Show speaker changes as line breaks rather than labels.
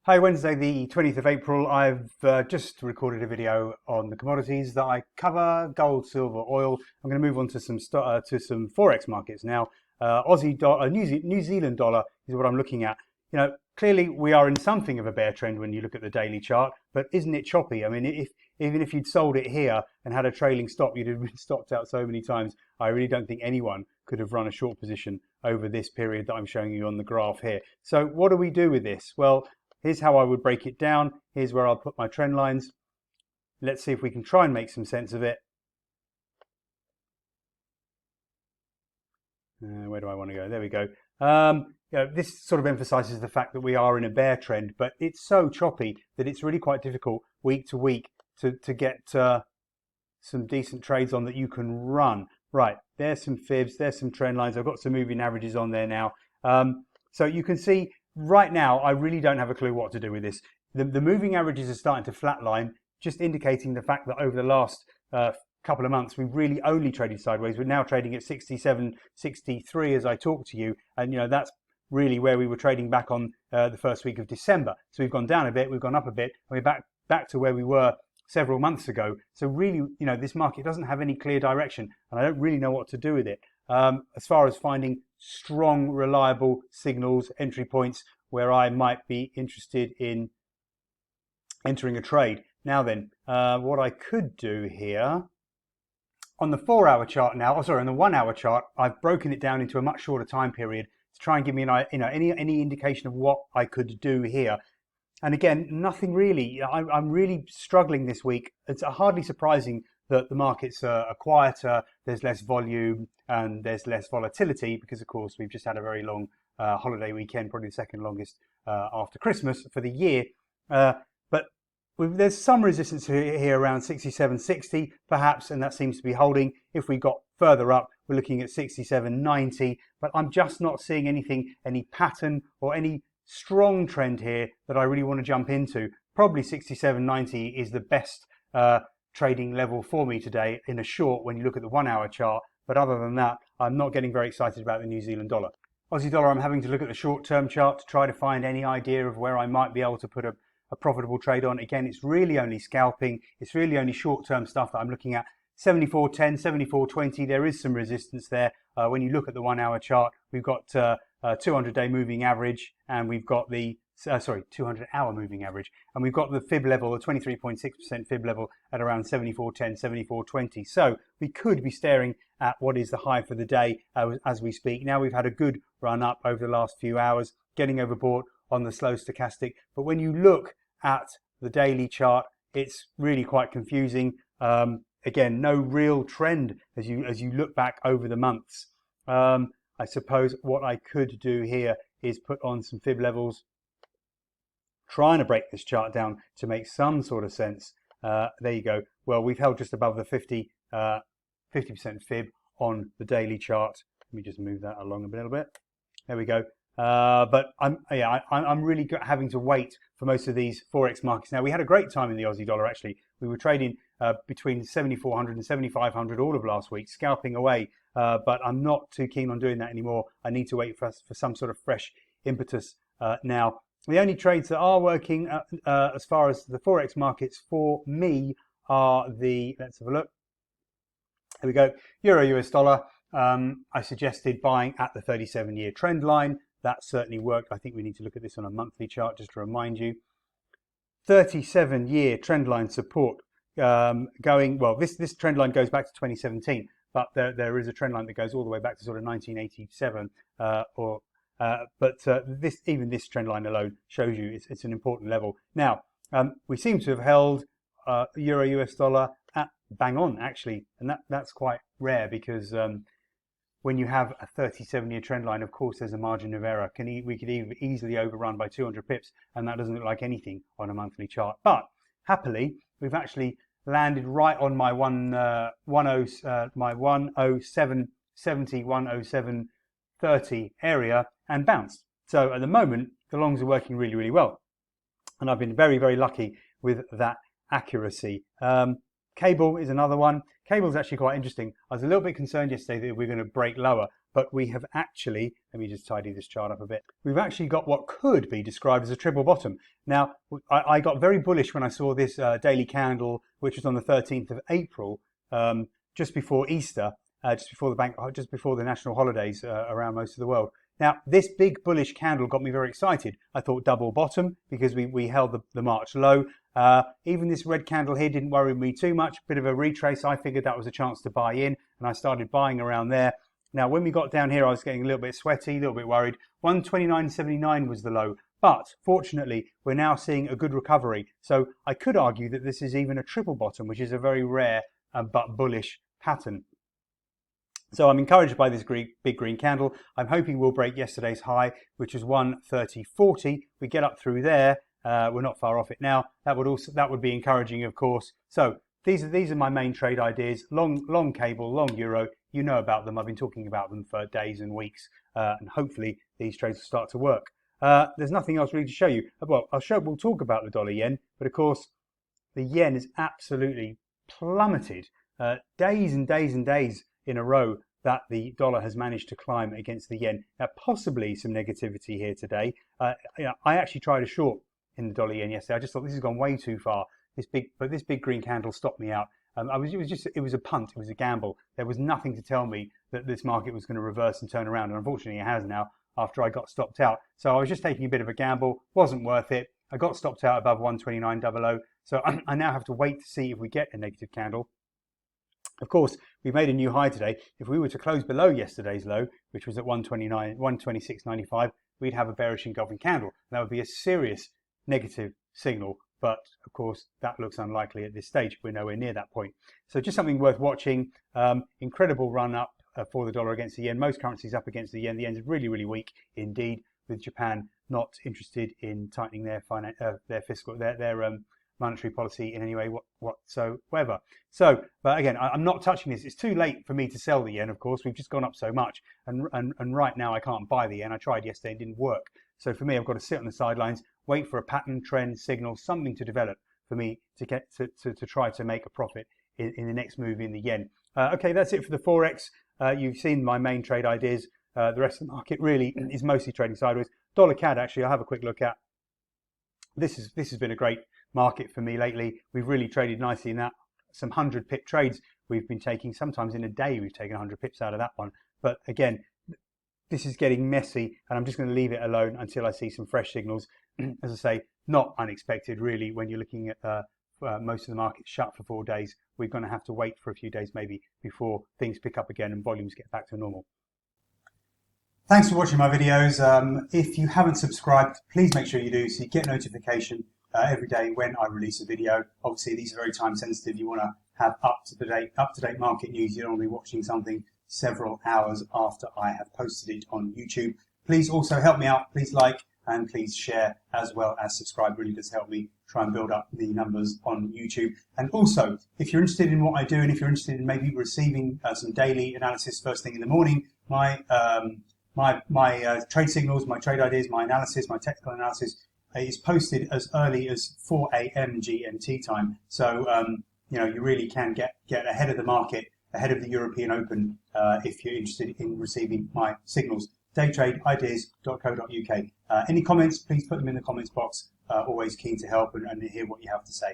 Hi, Wednesday the 20th of April. I've just recorded a video on the commodities that I cover: gold, silver, oil. I'm going to move on to some Forex markets now. Aussie dollar, New Zealand dollar is what I'm looking at. You know, clearly we are in something of a bear trend when you look at the daily chart, but isn't it choppy? I mean, even if you'd sold it here and had a trailing stop, you'd have been stopped out so many times. I really don't think anyone could have run a short position over this period that I'm showing you on the graph here. So what do we do with this? Well, here's how I would break it down. Here's where I'll put my trend lines. Let's see if we can try and make some sense of it. Where do I want to go? There we go. You know, this sort of emphasizes the fact that we are in a bear trend, but it's so choppy that it's really quite difficult week to week to get some decent trades on that you can run. Right, there's some fibs, there's some trend lines. I've got some moving averages on there now. So you can see right now, I really don't have a clue what to do with this. The moving averages are starting to flatline, just indicating the fact that over the last couple of months, we've really only traded sideways. We're now trading at 67, 63 as I talk to you. And, you know, that's really where we were trading back on the first week of December. So we've gone down a bit, we've gone up a bit, and we're back to where we were several months ago. So really, you know, this market doesn't have any clear direction, and I don't really know what to do with it. As far as finding strong, reliable signals, entry points where I might be interested in entering a trade. Now then, what I could do here on the 4-hour chart now, on the 1-hour chart, I've broken it down into a much shorter time period to try and give me any indication of what I could do here. And again, nothing really. I'm really struggling this week. It's hardly surprising that the markets are quieter, there's less volume, and there's less volatility because, of course, we've just had a very long holiday weekend, probably the second longest after Christmas for the year. But there's some resistance here around 67.60 perhaps, and that seems to be holding. If we got further up, we're looking at 67.90, but I'm just not seeing any pattern or any strong trend here that I really want to jump into. Probably 67.90 is the best trading level for me today in a short when you look at the 1-hour chart. But other than that, I'm not getting very excited about the New Zealand dollar. Aussie dollar, I'm having to look at the short-term chart to try to find any idea of where I might be able to put a profitable trade on. Again, it's really only scalping. It's really only short-term stuff that I'm looking at. 74.10, 74.20, there is some resistance there. When you look at the 1-hour chart, we've got 200-day moving average, and we've got the 200-hour moving average, and we've got the fib level, the 23.6% fib level at around 74.10, 74.20. So we could be staring at what is the high for the day as we speak. Now we've had a good run up over the last few hours, getting overbought on the slow stochastic. But when you look at the daily chart, it's really quite confusing. Again, no real trend as you look back over the months. I suppose what I could do here is put on some fib levels, trying to break this chart down to make some sort of sense. There you go. Well, we've held just above the 50% fib on the daily chart. Let me just move that along a little bit. There we go. But I'm really having to wait for most of these Forex markets. Now, we had a great time in the Aussie dollar, actually. We were trading between 7,400 and 7,500 all of last week, scalping away. But I'm not too keen on doing that anymore. I need to wait for some sort of fresh impetus now. The only trades that are working as far as the Forex markets for me are let's have a look. Here we go. Euro US dollar. I suggested buying at the 37-year trend line. That certainly worked. I think we need to look at this on a monthly chart just to remind you. 37-year trend line support going, well, this trend line goes back to 2017, but there is a trend line that goes all the way back to sort of 1987 but this trend line alone shows you it's an important level. Now, we seem to have held Euro US dollar at bang on, actually, and that's quite rare because when you have a 37-year trend line, of course, there's a margin of error. We could easily overrun by 200 pips, and that doesn't look like anything on a monthly chart. But happily, we've actually landed right on my 107.70, 107.30 area and bounced. So at the moment, the longs are working really, really well. And I've been very, very lucky with that accuracy. Cable is another one. Cable is actually quite interesting. I was a little bit concerned yesterday that we're going to break lower, but we have actually, let me just tidy this chart up a bit, we've actually got what could be described as a triple bottom. Now, I got very bullish when I saw this daily candle, which was on the 13th of April, just before Easter, just before the national holidays around most of the world. Now, this big bullish candle got me very excited. I thought double bottom because we held the March low. Even this red candle here didn't worry me too much. Bit of a retrace. I figured that was a chance to buy in, and I started buying around there. Now, when we got down here, I was getting a little bit sweaty, a little bit worried. 129.79 was the low. But fortunately, we're now seeing a good recovery. So I could argue that this is even a triple bottom, which is a very rare but bullish pattern. So I'm encouraged by this big green candle. I'm hoping we'll break yesterday's high, which was 130.40. We get up through there. We're not far off it now. That would be encouraging, of course. So these are my main trade ideas. Long cable, long euro. You know about them. I've been talking about them for days and weeks, and hopefully these trades will start to work. There's nothing else really to show you. Well, we'll talk about the dollar yen, but of course the yen is absolutely plummeted. Days and days and days in a row that the dollar has managed to climb against the yen. Now, possibly some negativity here today. I actually tried a short in the dollar yen yesterday. I just thought this has gone way too far. But this big green candle stopped me out. It was a punt. It was a gamble. There was nothing to tell me that this market was going to reverse and turn around. And unfortunately, it has now after I got stopped out. So I was just taking a bit of a gamble. Wasn't worth it. I got stopped out above 129.00. So I now have to wait to see if we get a negative candle. Of course, we made a new high today. If we were to close below yesterday's low, which was at 126.95, we'd have a bearish engulfing candle. That would be a serious negative signal. But of course, that looks unlikely at this stage. We're nowhere near that point. So just something worth watching. Incredible run up for the dollar against the yen. Most currencies up against the yen. The yen is really, really weak indeed, with Japan not interested in tightening their monetary policy in any way whatsoever. So, but again, I'm not touching this. It's too late for me to sell the yen, of course. We've just gone up so much. And right now I can't buy the yen. I tried yesterday, it didn't work. So for me, I've got to sit on the sidelines, wait for a pattern, trend, signal, something to develop for me to get to try to make a profit in the next move in the yen. Okay, that's it for the Forex. You've seen my main trade ideas. The rest of the market really is mostly trading sideways. Dollar CAD, actually, I'll have a quick look at. This has been a great market for me lately. We've really traded nicely in that. Some 100 pip trades we've been taking. Sometimes in a day we've taken 100 pips out of that one. But again, this is getting messy, and I'm just going to leave it alone until I see some fresh signals. As I say, not unexpected really when you're looking at most of the market shut for 4 days. We're going to have to wait for a few days maybe before things pick up again and volumes get back to normal. Thanks for watching my videos. If you haven't subscribed, please make sure you do so you get notification every day when I release a video. Obviously, these are very time sensitive. You want to have up-to-date market news. You don't want to be watching something several hours after I have posted it on YouTube. Please also help me out. Please like and please share as well as subscribe. Really does help me try and build up the numbers on YouTube. And also, if you're interested in what I do and if you're interested in maybe receiving some daily analysis first thing in the morning, my trade signals, my trade ideas, my analysis, my technical analysis is posted as early as 4 a.m. GMT time. So you really can get ahead of the market, ahead of the European Open, if you're interested in receiving my signals. Daytradeideas.co.uk. Any comments, please put them in the comments box. Always keen to help and hear what you have to say.